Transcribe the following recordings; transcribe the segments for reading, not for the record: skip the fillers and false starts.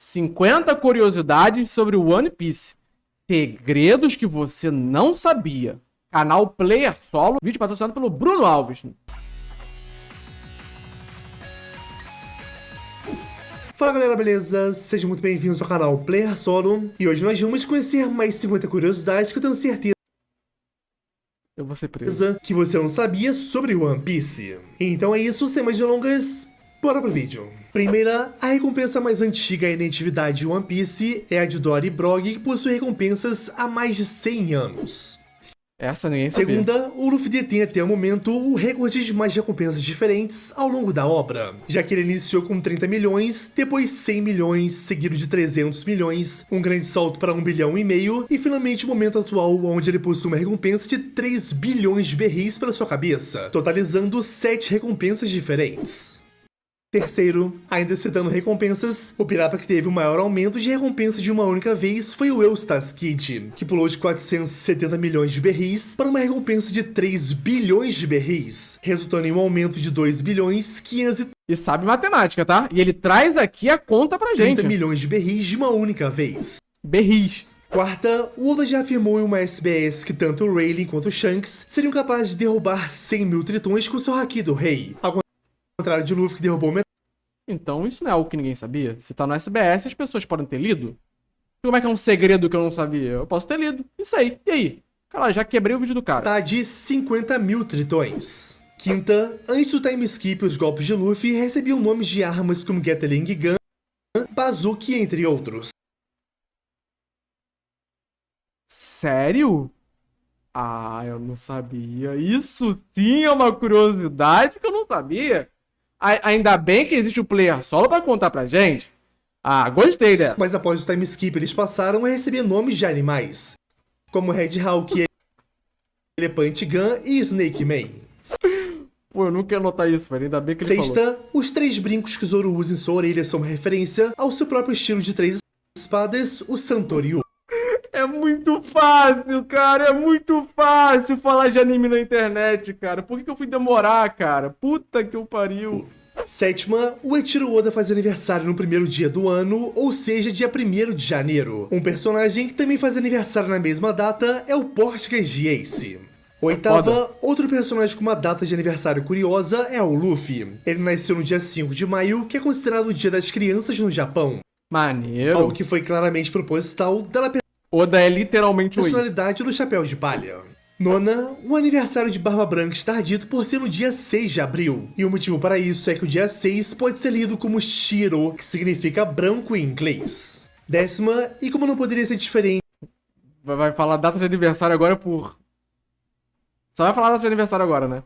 50 curiosidades sobre o One Piece. Segredos que você não sabia. Canal Player Solo, vídeo patrocinado pelo Bruno Alves. Fala galera, beleza? Sejam muito bem-vindos ao canal Player Solo. E hoje nós vamos conhecer mais 50 curiosidades que eu tenho certeza Eu vou ser preso. que você não sabia sobre One Piece. Então é isso, sem mais delongas, bora pro vídeo. Primeira, a recompensa mais antiga em atividade de One Piece é a de Dory Brog, que possui recompensas há mais de 100 anos. Essa ninguém sabia. Segunda, o Luffy detém até o momento o recorde de mais recompensas diferentes ao longo da obra, já que ele iniciou com 30 milhões, depois 100 milhões, seguido de 300 milhões, um grande salto para 1,5 bilhão e finalmente o momento atual onde ele possui uma recompensa de 3 bilhões de berris pela sua cabeça, totalizando 7 recompensas diferentes. Terceiro, ainda citando recompensas, o pirata que teve o maior aumento de recompensa de uma única vez foi o Eustace Kid, que pulou de 470 milhões de berris para uma recompensa de 3 bilhões de berris, resultando em um aumento de 2 bilhões 530 E sabe matemática, tá? E ele traz aqui a conta pra gente. milhões de berris de uma única vez. Berris. Quarta, o Oda já afirmou em uma SBS que tanto o Rayleigh quanto o Shanks seriam capazes de derrubar 100 mil tritões com seu Haki do Rei, ao contrário de Luffy que derrubou metade. Então isso não é algo que ninguém sabia. Se tá no SBS, as pessoas podem ter lido. Como é que é um segredo que eu não sabia? Eu posso ter lido. Isso aí. E aí? Cara, já quebrei o vídeo do cara. De 50 mil tritões. Quinta, antes do time skip, os golpes de Luffy recebiam nomes de armas como Gatling Gun, Bazooka, entre outros. Sério? Ah, eu não sabia. Isso sim é uma curiosidade que eu não sabia. Ainda bem que existe o Player Solo pra contar pra gente. Ah, gostei dessa. Mas após o time skip, eles passaram a receber nomes de animais, como Red Hawk, Elephant Gun e Snake Man. Pô, eu não quero anotar isso, velho. Ainda bem que ele Sexta, falou. os 3 brincos que Zoro usa em sua orelha são uma referência ao seu próprio estilo de 3 espadas, o Santoryu. É muito fácil, cara. É muito fácil falar de anime na internet, cara. Por que eu fui demorar, cara? Puta que eu pariu. Sétima, o Eiichiro Oda faz aniversário no primeiro dia do ano, ou seja, dia 1º de janeiro. Um personagem que também faz aniversário na mesma data é o Portgas de Ace. Oitava, outro personagem com uma data de aniversário curiosa é o Luffy. Ele nasceu no dia 5 de maio, que é considerado o Dia das Crianças no Japão. Maneiro. Algo que foi claramente proposital dela Oda é literalmente o Ace. personalidade do Chapéu de Palha. Nona, o aniversário de Barba Branca está dito por ser no dia 6 de abril. E o motivo para isso é que o dia 6 pode ser lido como Shiro, que significa branco em inglês. Décima, e como não poderia ser diferente, Vai falar data de aniversário agora por... Só vai falar data de aniversário agora, né?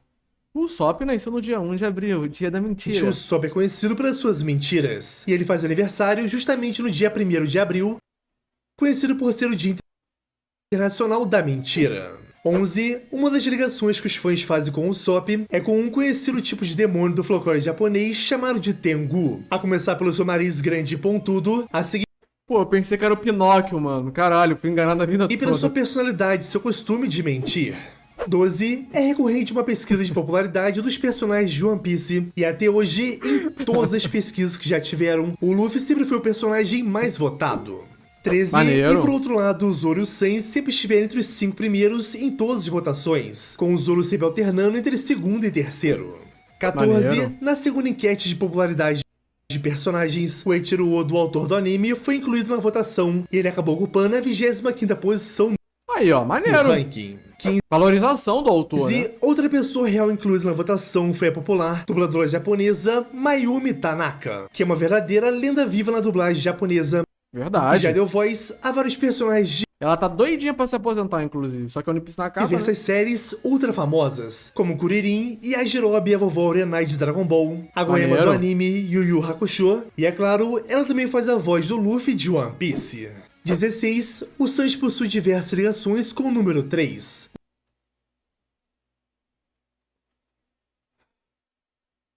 O Sop nasceu no dia 1 de abril, dia da mentira. o Sop é conhecido pelas suas mentiras. E ele faz aniversário justamente no dia 1º de abril, conhecido por ser o Dia Internacional da Mentira. 11. Uma das ligações que os fãs fazem com o Sop é com um conhecido tipo de demônio do folclore japonês chamado de Tengu. A começar pelo seu nariz grande e pontudo, a seguir Pô, eu pensei que era o Pinóquio, mano. Caralho, fui enganado a vida e pela toda. sua personalidade e seu costume de mentir. 12. É recorrente uma pesquisa de popularidade dos personagens de One Piece, e até hoje, em todas as pesquisas que já tiveram, o Luffy sempre foi o personagem mais votado. 13. Maneiro. E por outro lado, o Zoro e o Sanji sempre estiveram entre os 5 primeiros em todas as votações, com o Zoro sempre alternando entre segundo e terceiro. 14. Maneiro. Na segunda enquete de popularidade de personagens, o Eiichiro Oda, o autor do anime, foi incluído na votação, e ele acabou ocupando a 25ª posição Aí, ó, no maneiro. ranking. 15. Valorização do autor, né? Outra pessoa real incluída na votação foi a popular dubladora japonesa Mayumi Tanaka, que é uma verdadeira lenda viva na dublagem japonesa. E Verdade. já deu voz a vários personagens de Ela tá doidinha pra se aposentar, inclusive. Só que a One Piece na capa, né? diversas séries ultra famosas, como Kuririn e a Jirobe, a vovó Orenai de Dragon Ball, a Goemba Maneiro. do anime Yu Yu Hakusho, e é claro, ela também faz a voz do Luffy de One Piece. 16. O Sanji possui diversas ligações com o número 3.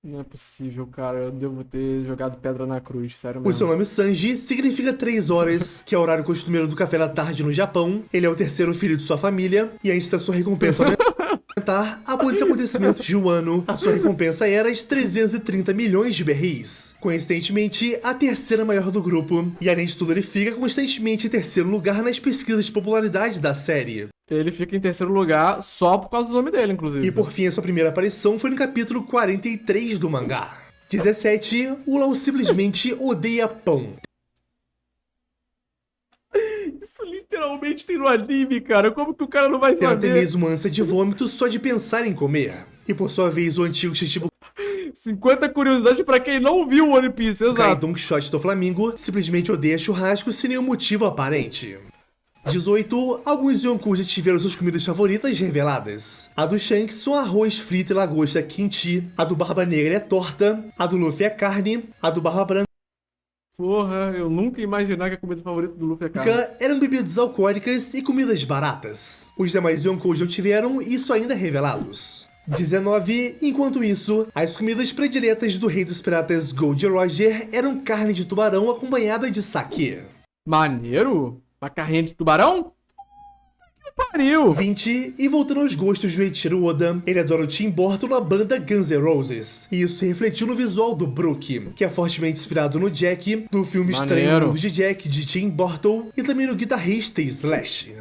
Não é possível, cara. Eu devo ter jogado pedra na cruz, sério O mesmo. seu nome Sanji significa 3 horas, que é o horário costumeiro do café da tarde no Japão. Ele é o terceiro filho de sua família, e antes da sua recompensa aumentar, matar após esse acontecimento de um ano. A sua recompensa era de 330 milhões de berris, coincidentemente a terceira maior do grupo. E além de tudo, ele fica constantemente em terceiro lugar nas pesquisas de popularidade da série. Ele fica em terceiro lugar só por causa do nome dele, inclusive. E por fim, a sua primeira aparição foi no capítulo 43 do mangá. 17. O Lau simplesmente odeia pão. Isso literalmente tem no anime, cara. Como que o cara não vai Tem até saber? mesmo ânsia de vômito só de pensar em comer. E por sua vez, o antigo Chichibu 50 curiosidades pra quem não viu o One Piece, Kai exato. Don Quixote do Flamengo simplesmente odeia churrasco sem nenhum motivo aparente. 18. Alguns Yonkou já tiveram suas comidas favoritas reveladas. A do Shanks são arroz frito e lagosta kimchi. A do Barba Negra é torta. A do Luffy é carne. A do Barba Branca Porra, eu nunca ia imaginar que a comida favorita do Luffy é carne. eram bebidas alcoólicas e comidas baratas. Os demais Yonkou já tiveram isso ainda revelados. 19. Enquanto isso, as comidas prediletas do rei dos piratas Gold Roger eram carne de tubarão acompanhada de saquê. Maneiro? Uma carrinha de tubarão? Que pariu! 20. E voltando aos gostos do Eiichiro Oda, ele adora o Tim Burton na banda Guns N' Roses. E isso refletiu no visual do Brook, que é fortemente inspirado no Jack, do filme Estranho Maneiro. Mundo de Jack, de Tim Burton, e também no guitarrista Slash.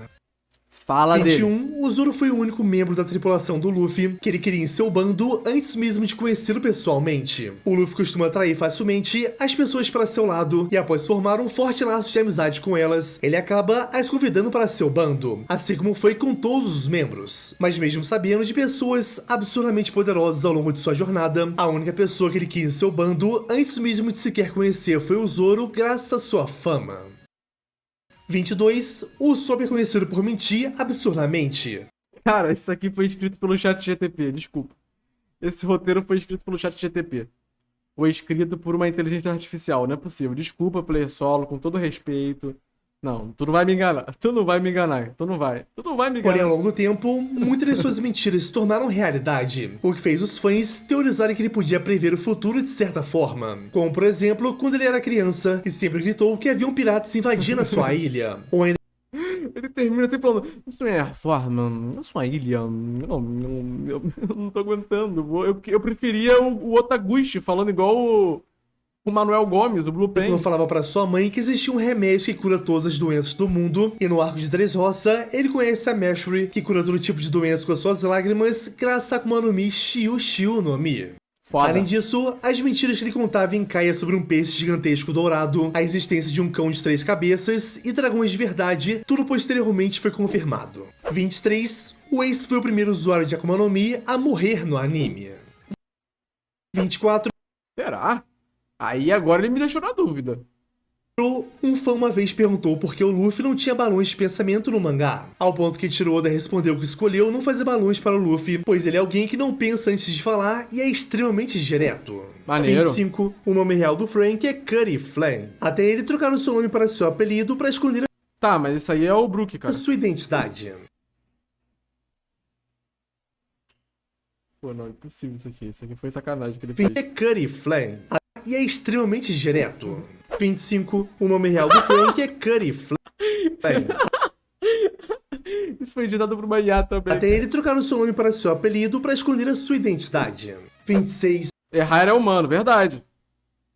Fala dele. 21. O Zoro foi o único membro da tripulação do Luffy que ele queria em seu bando antes mesmo de conhecê-lo pessoalmente. O Luffy costuma atrair facilmente as pessoas para seu lado, e após formar um forte laço de amizade com elas, ele acaba as convidando para seu bando, assim como foi com todos os membros. Mas mesmo sabendo de pessoas absurdamente poderosas ao longo de sua jornada, a única pessoa que ele quis em seu bando antes mesmo de sequer conhecer foi o Zoro, graças à sua fama. 22. O Sop é conhecido por mentir absurdamente. Cara, isso aqui foi escrito pelo chat GTP, desculpa. Esse roteiro foi escrito pelo chat GTP. Foi escrito por uma inteligência artificial, não é possível. Desculpa, player solo, com todo respeito. Não, tu não vai me enganar. Tu não vai me enganar. Tu não vai me Porém, enganar. ao longo do tempo, muitas das suas mentiras se tornaram realidade, o que fez os fãs teorizarem que ele podia prever o futuro de certa forma. Como, por exemplo, quando ele era criança e sempre gritou que havia um pirata se invadindo a sua ilha. Ou ainda Ele termina até falando, isso é a forma, a sua ilha, eu não tô aguentando. Eu preferia o Otaguchi falando igual o Manuel Gomes, o Blue Pen. quando falava para sua mãe que existia um remédio que cura todas as doenças do mundo, e no arco de Dressrosa, ele conhece a Mashri, que cura todo tipo de doença com as suas lágrimas, graças a Akuma no Mi Shiu Shiu no Mi. Foda. Além disso, as mentiras que ele contava em Kaia sobre um peixe gigantesco dourado, a existência de um cão de 3 cabeças e dragões de verdade, tudo posteriormente foi confirmado. 23. O Ace foi o primeiro usuário de Akuma no Mi a morrer no anime. 24. Será? Aí agora ele me deixou na dúvida. Um fã uma vez perguntou por que o Luffy não tinha balões de pensamento no mangá, ao ponto que Eiichiro Oda respondeu que escolheu não fazer balões para o Luffy, pois ele é alguém que não pensa antes de falar e é extremamente direto. Maneiro. 25. O nome real do Frank é Cutty Flan. Até ele trocar o seu nome para seu apelido para esconder Tá, mas isso aí é o Brook, a cara. sua identidade. Pô, não, é impossível isso aqui. Isso aqui foi sacanagem que ele fez. É Cutty Flan. E é extremamente direto. 25. O nome real do Frank é Cutty Flan. Isso foi editado por uma IA também. Até ele trocar o seu nome para seu apelido para esconder a sua identidade. 26. Errar é humano, verdade.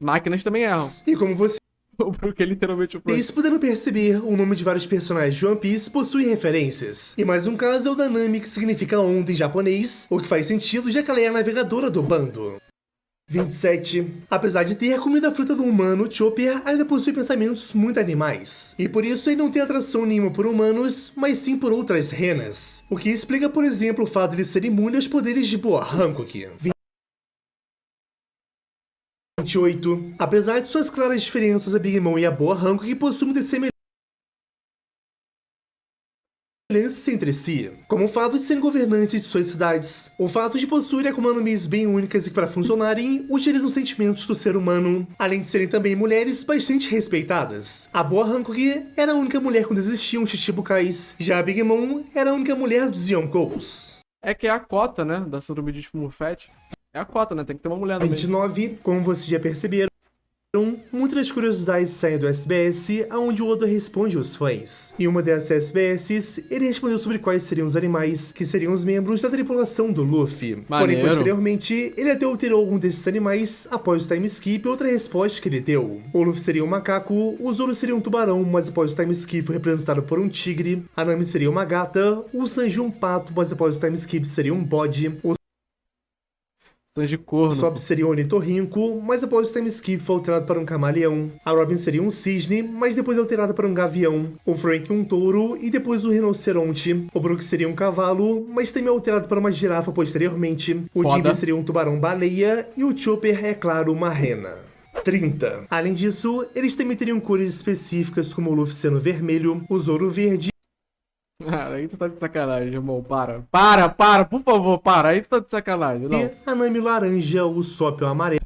Máquinas também erram. E como você O Brook é literalmente o Brook. Vocês puderam perceber, o nome de vários personagens de One Piece possui referências. E mais um caso é o da Nami, que significa onda em japonês, o que faz sentido já que ela é a navegadora do bando. 27. Apesar de ter comida fruta do humano, Chopper ainda possui pensamentos muito animais. E por isso ele não tem atração nenhuma por humanos, mas sim por outras renas. O que explica, por exemplo, o fato de ele ser imune aos poderes de Boa Hancock. 28. Apesar de suas claras diferenças, a Big Mom e a Boa Hancock possuem muitas semelhanças entre si, como o fato de serem governantes de suas cidades, o fato de possuírem Akuma no Mis bem únicas e que para funcionarem, utilizam sentimentos do ser humano, além de serem também mulheres bastante respeitadas. A Boa Hancock era a única mulher quando existiam os Chichibukais, já a Big Mom era a única mulher dos Yonkous. É que é a cota, né? Da síndrome de Smurfette. É a cota, né? Tem que ter uma mulher no meio. 29. Como vocês já perceberam, Muitas das curiosidades saem do SBS, onde o Oda responde aos fãs. Em uma dessas SBS, ele respondeu sobre quais seriam os animais que seriam os membros da tripulação do Luffy. Porém, posteriormente, ele até alterou algum desses animais após o time skip. Outra resposta que ele deu: o Luffy seria um macaco, o Zoro seria um tubarão, mas após o time skip foi representado por um tigre, a Nami seria uma gata, o Sanji um pato, mas após o time skip seria um bode, o Sanji corno. Sop seria um ornitorrinco, mas após o time skip foi alterado para um camaleão. A Robin seria um cisne, mas depois alterada para um gavião. O Frank um touro e depois um rinoceronte. O Brook seria um cavalo, mas também alterado para uma girafa posteriormente. O Jimmy seria um tubarão-baleia e o Chopper, é claro, uma rena. 30. Além disso, eles também teriam cores específicas, como o Luffy sendo vermelho, o Zoro verde. Aí tu tá de sacanagem, irmão. Para, por favor, para. Aí tu tá de sacanagem, não. E a Nami laranja, o Sop o amarelo,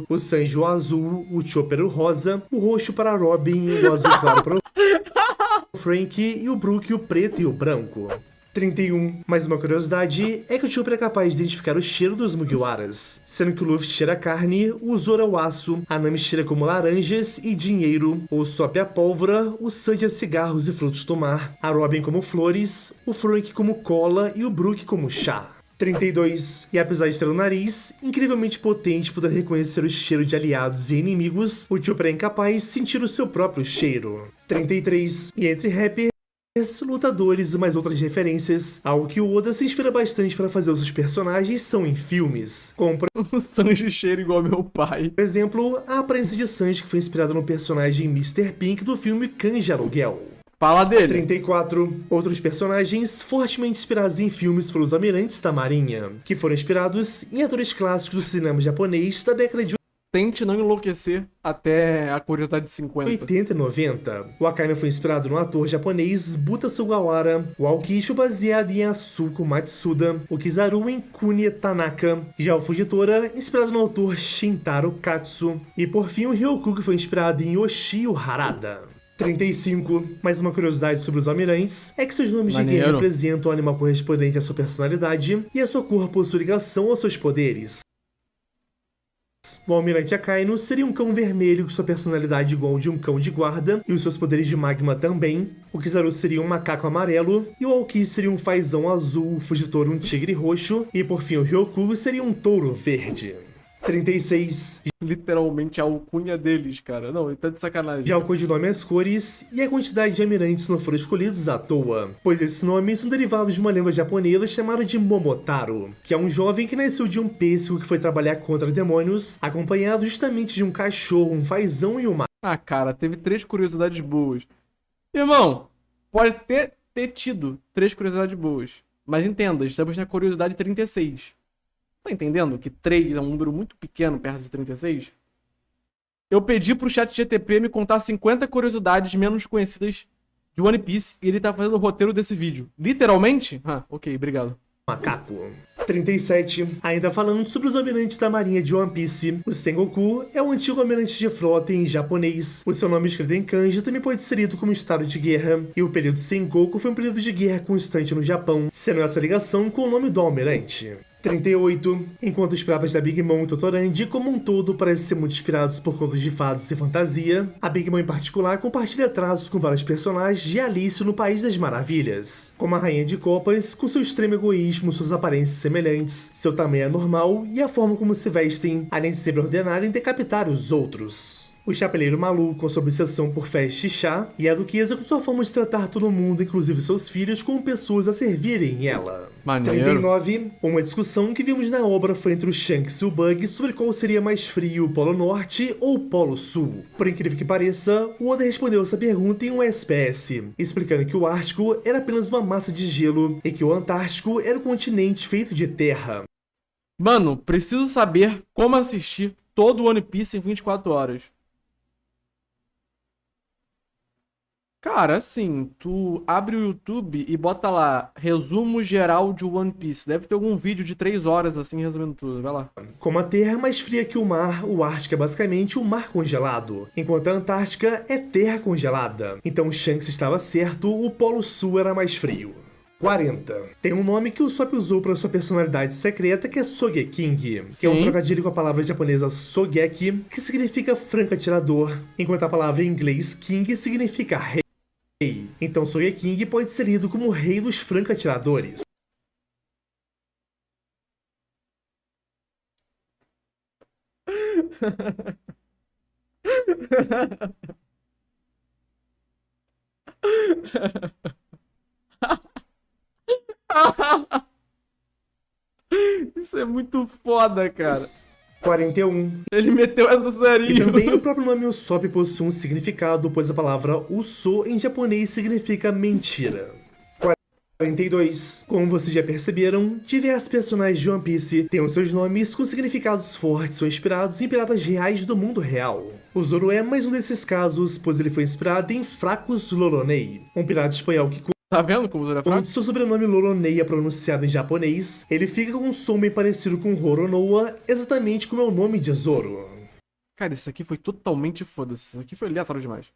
o Sanji o azul, o Chopper o rosa, o roxo para a Robin, o azul claro para o Frank e o Brook o preto e o branco. 31. Mais uma curiosidade é que o Chopper é capaz de identificar o cheiro dos Mugiwaras, sendo que o Luffy cheira carne, o Zoro é o aço, a Nami cheira como laranjas e dinheiro, o Sop a pólvora, o Sanji a cigarros e frutos do mar, a Robin como flores, o Frank como cola e o Brook como chá. 32. E apesar de ter um nariz incrivelmente potente poder reconhecer o cheiro de aliados e inimigos, o Chopper é incapaz de sentir o seu próprio cheiro. 33. E entre rappers, lutadores e mais outras referências, algo que o Oda se inspira bastante para fazer os seus personagens são em filmes, como por o Sanji cheira igual meu pai. Por exemplo, a aparência de Sanji, que foi inspirada no personagem Mr. Pink do filme Cães de Aluguel. Fala dele. 34. Outros personagens fortemente inspirados em filmes foram os Almirantes da Marinha, que foram inspirados em atores clássicos do cinema japonês da década de Tente não enlouquecer até a curiosidade de 50. 80 e 90. O Akainu foi inspirado no ator japonês Buta Sugawara, o Aokiji baseado em Asuko Matsuda, o Kizaru em Kuni Tanaka, já o Fujitora inspirado no autor Shintaro Katsu, e por fim o Ryokugi foi inspirado em Yoshio Harada. 35. Mais uma curiosidade sobre os almirantes é que seus nomes de guerra representam o animal correspondente à sua personalidade e a sua cor possui ligação aos seus poderes. O almirante Akainu seria um cão vermelho com sua personalidade igual ao de um cão de guarda e os seus poderes de magma também. O Kizaru seria um macaco amarelo e o Aokiji seria um fazão azul, o Fujitora um tigre roxo e por fim o Ryokugo seria um touro verde. 36. Literalmente a alcunha deles, cara. Não, ele tá de sacanagem. Já o codinome é as cores e a quantidade de almirantes não foram escolhidos à toa, pois esses nomes são derivados de uma lenda japonesa chamada de Momotaro, que é um jovem que nasceu de um pêssego que foi trabalhar contra demônios, acompanhado justamente de um cachorro, um fazão e uma... Ah, cara, teve 3 curiosidades boas. Irmão, pode ter tido 3 curiosidades boas, mas entenda, estamos na curiosidade 36. Tá entendendo que 3 é um número muito pequeno perto de 36? Eu pedi pro chat GTP me contar 50 curiosidades menos conhecidas de One Piece e ele tá fazendo o roteiro desse vídeo. Literalmente? Ah, ok, obrigado. Macaco. 37. Ainda falando sobre os almirantes da marinha de One Piece, o Sengoku é um antigo almirante de frota em japonês. O seu nome escrito em kanji também pode ser lido como estado de guerra, e o período Sengoku foi um período de guerra constante no Japão, sendo essa ligação com o nome do almirante. 38. Enquanto os pratas da Big Mom e Totorandi como um todo parecem ser muito inspirados por contos de fadas e fantasia, a Big Mom em particular compartilha traços com vários personagens de Alice no País das Maravilhas, como a Rainha de Copas, com seu extremo egoísmo, suas aparências semelhantes, seu tamanho anormal e a forma como se vestem, além de sempre ordenarem decapitar os outros. O Chapeleiro Maluco com sua obsessão por festa e chá, e a Duquesa com sua forma de tratar todo mundo, inclusive seus filhos, como pessoas a servirem ela. Maneiro. 39. Uma discussão que vimos na obra foi entre o Shanks e o Bug sobre qual seria mais frio, o Polo Norte ou o Polo Sul. Por incrível que pareça, o Oda respondeu essa pergunta em um SPS, explicando que o Ártico era apenas uma massa de gelo e que o Antártico era um continente feito de terra. Mano, preciso saber como assistir todo o One Piece em 24 horas. Cara, assim, tu abre o YouTube e bota lá, resumo geral de One Piece. Deve ter algum vídeo de 3 horas, assim, resumindo tudo. Vai lá. Como a Terra é mais fria que o mar, o Ártico é basicamente um mar congelado, enquanto a Antártica é terra congelada. Então Shanks estava certo, o Polo Sul era mais frio. 40. Tem um nome que o Usopp usou para sua personalidade secreta, que é Sogeking, que é um Sim. trocadilho com a palavra japonesa Sogeki, que significa franco atirador, enquanto a palavra em inglês King significa rei. Então Sogeking pode ser lido como o rei dos franco atiradores. Isso é muito foda, cara. 41. Ele meteu essa E serinho. também o próprio nome Usopp possui um significado, pois a palavra Uso em japonês significa mentira. 42. Como vocês já perceberam, diversos personagens de One Piece têm os seus nomes com significados fortes ou inspirados em piratas reais do mundo real. O Zoro é mais um desses casos, pois ele foi inspirado em Fracos Lolonei, um pirata espanhol que, Tá vendo como o Zoro é fraco? quando seu sobrenome Lolonei é pronunciado em japonês, ele fica com um som bem parecido com Roronoa, exatamente como é o nome de Zoro. Cara, esse aqui foi totalmente foda-se. Esse aqui foi aleatório demais.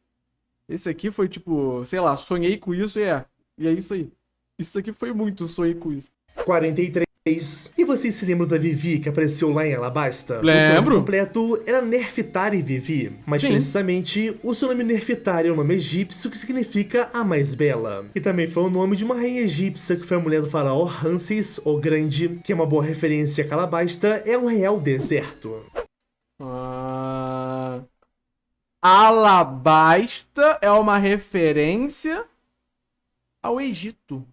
Esse aqui foi tipo, sei lá, sonhei com isso e é. E é isso aí. Isso aqui foi muito, sonhei com isso. 43. E vocês se lembram da Vivi que apareceu lá em Alabasta? Lembro. O seu nome completo era Nerfitari Vivi, mas Sim. precisamente o seu nome Nerfitari é um nome egípcio que significa a mais bela. E também foi o nome de uma rainha egípcia que foi a mulher do faraó Ramsés o Grande, que é uma boa referência que Alabasta é um real deserto. Alabasta é uma referência ao Egito.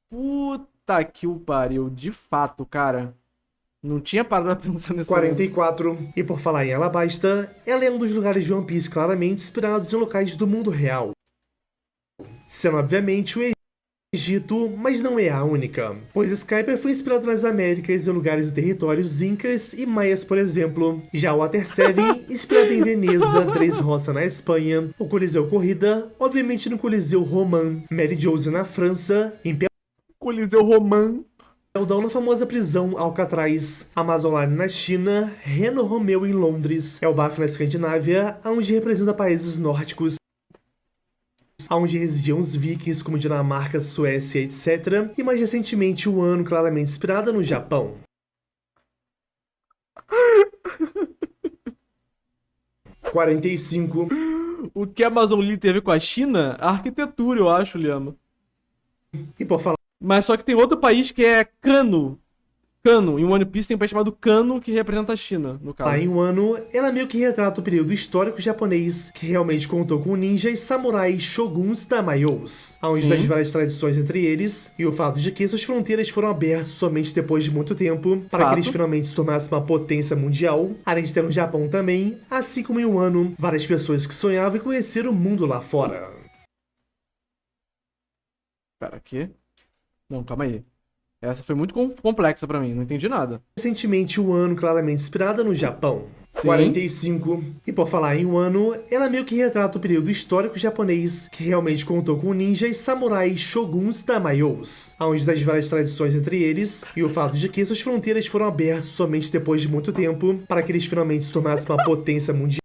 Puta que o pariu. De fato, cara. Não tinha parado pra pensar nessa. 44. E por falar em Alabasta, ela é um dos lugares de One Piece claramente inspirados em locais do mundo real, sendo obviamente o Egito, mas não é a única, pois Skyper foi inspirado nas Américas em lugares e territórios incas e maias, por exemplo. Já o Water 7, inspirado em Veneza, Dressrosa na Espanha, o Coliseu Corrida, obviamente no Coliseu Roman, Mary Jose na França, Coliseu Romano. Eldão na famosa prisão Alcatraz, Amazonline na China, Reno Romeu em Londres, Elbaf na Escandinávia, onde representa países nórdicos, onde residiam os vikings como Dinamarca, Suécia, etc. E mais recentemente o ano claramente inspirada no Japão. 45. O que a Amazon Lee tem a ver com a China? A arquitetura, eu acho, Liama. E por falar Mas só que tem outro país que é Kano. Kano. Em One Piece tem um país chamado Kano que representa a China, no caso. lá em Wano, ela meio que retrata o período histórico japonês, que realmente contou com ninjas, samurais, shoguns, daimyos, onde Sim. das várias tradições entre eles, e o fato de que suas fronteiras foram abertas somente depois de muito tempo, para Fato. que eles finalmente se tornassem uma potência mundial, além de ter no Japão também, assim como em Wano, várias pessoas que sonhavam em conhecer o mundo lá fora. Pera, quê? Não, calma aí. Essa foi muito complexa pra mim, não entendi nada. Recentemente, o ano claramente inspirada no Japão. Sim. 45. E por falar em Wano, ela meio que retrata o período histórico japonês, que realmente contou com ninjas, samurais, shoguns, daimyos, onde das várias tradições entre eles, e o fato de que suas fronteiras foram abertas somente depois de muito tempo, para que eles finalmente se tornassem uma potência mundial.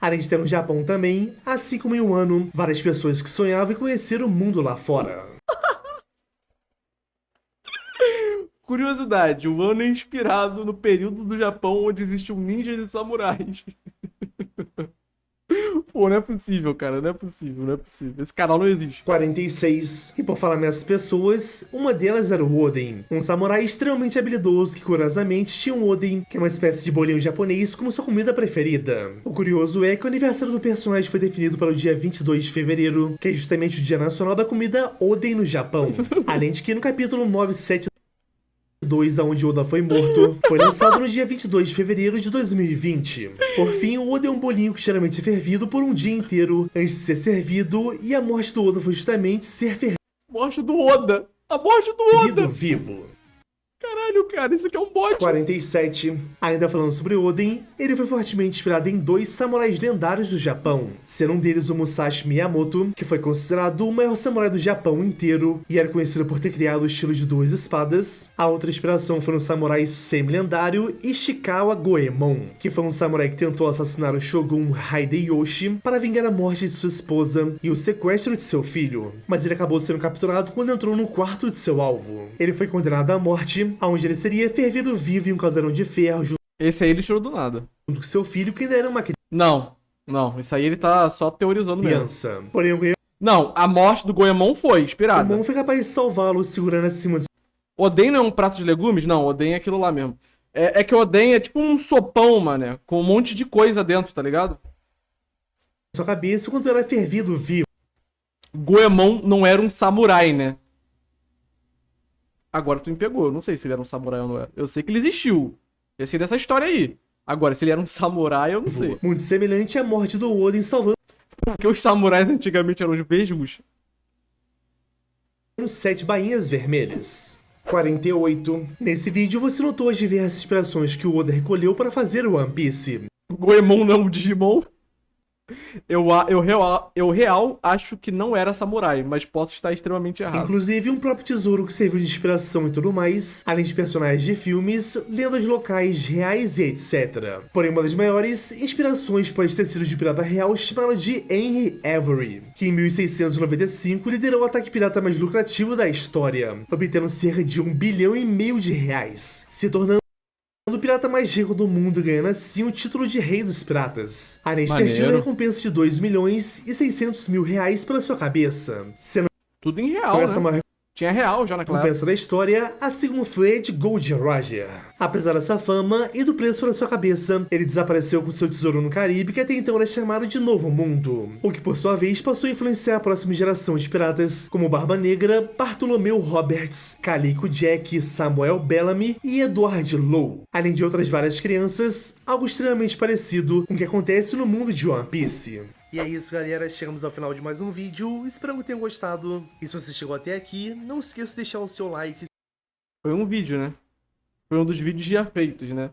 Além de ter no Japão também, assim como em Wano, várias pessoas que sonhavam em conhecer o mundo lá fora. Curiosidade, o ano é inspirado no período do Japão onde existiam ninjas e samurais. Pô, não é possível, cara, não é possível, não é possível. Esse canal não existe. 46. E por falar nessas pessoas, uma delas era o Oden, um samurai extremamente habilidoso que curiosamente tinha um Oden, que é uma espécie de bolinho japonês, como sua comida preferida. O curioso é que o aniversário do personagem foi definido para o dia 22 de fevereiro, que é justamente o Dia Nacional da Comida Oden no Japão. Além de que no capítulo 972, onde Oda foi morto, foi lançado no dia 22 de fevereiro de 2020. Por fim, o Oda é um bolinho que geralmente é fervido por um dia inteiro antes de ser servido, e a morte do Oda foi justamente ser Morte do Oda! A morte do Oda! fervido vivo. Caralho, cara, isso aqui é um bot. 47. Ainda falando sobre Oden, ele foi fortemente inspirado em dois samurais lendários do Japão, sendo um deles o Musashi Miyamoto, que foi considerado o maior samurai do Japão inteiro e era conhecido por ter criado o estilo de duas espadas. A outra inspiração foi no samurai semi-lendário Ishikawa Goemon, que foi um samurai que tentou assassinar o Shogun Hideyoshi para vingar a morte de sua esposa e o sequestro de seu filho, mas ele acabou sendo capturado quando entrou no quarto de seu alvo. Ele foi condenado à morte, onde ele seria fervido vivo em um caldeirão de ferro junto Esse aí ele tirou do nada. com seu filho, que ainda era uma Não, isso aí ele tá só teorizando mesmo. criança. Porém, o Goemon Não, a morte do Goemon foi inspirada. foi capaz de salvá-lo segurando acima de Oden não é um prato de legumes? Não, Oden é aquilo lá mesmo. É que Oden é tipo um sopão, mané, com um monte de coisa dentro, tá ligado? sua cabeça quando era fervido vivo. Goemon não era um samurai, né? Agora tu me pegou. Eu não sei se ele era um samurai ou não era. Eu sei que ele existiu. Eu sei dessa história aí. Agora, se ele era um samurai, eu não sei. Muito semelhante à morte do Oden salvando Porque os samurais antigamente eram os mesmos. 7 bainhas vermelhas. 48. Nesse vídeo você notou as diversas inspirações que o Oda recolheu para fazer o One Piece. Goemon não é um Digimon. Eu real acho que não era samurai, mas posso estar extremamente errado. Inclusive um próprio tesouro que serviu de inspiração e tudo mais, além de personagens de filmes, lendas locais, reais e etc. Porém, uma das maiores inspirações pode ter sido de pirata real chamado de Henry Avery, que em 1695 liderou o ataque pirata mais lucrativo da história, obtendo cerca de R$1,5 bilhão de reais, se tornando o pirata mais rico do mundo, ganhando assim o título de Rei dos Piratas. Além de ter tido a Maneiro. recompensa de R$2,6 pela sua cabeça, sendo Tudo em real, essa né? maior Tinha real já naquela época. recompensa da história, assim como foi a de Gold Roger. Apesar dessa fama e do preço pela sua cabeça, ele desapareceu com seu tesouro no Caribe, que até então era chamado de Novo Mundo, o que por sua vez passou a influenciar a próxima geração de piratas, como Barba Negra, Bartolomeu Roberts, Calico Jack, Samuel Bellamy e Edward Lowe, além de outras várias crianças, algo extremamente parecido com o que acontece no mundo de One Piece. E é isso, galera, chegamos ao final de mais um vídeo, espero que tenham gostado, e se você chegou até aqui, não esqueça de deixar o seu like. Foi um vídeo, né? Foi um dos vídeos já feitos, né?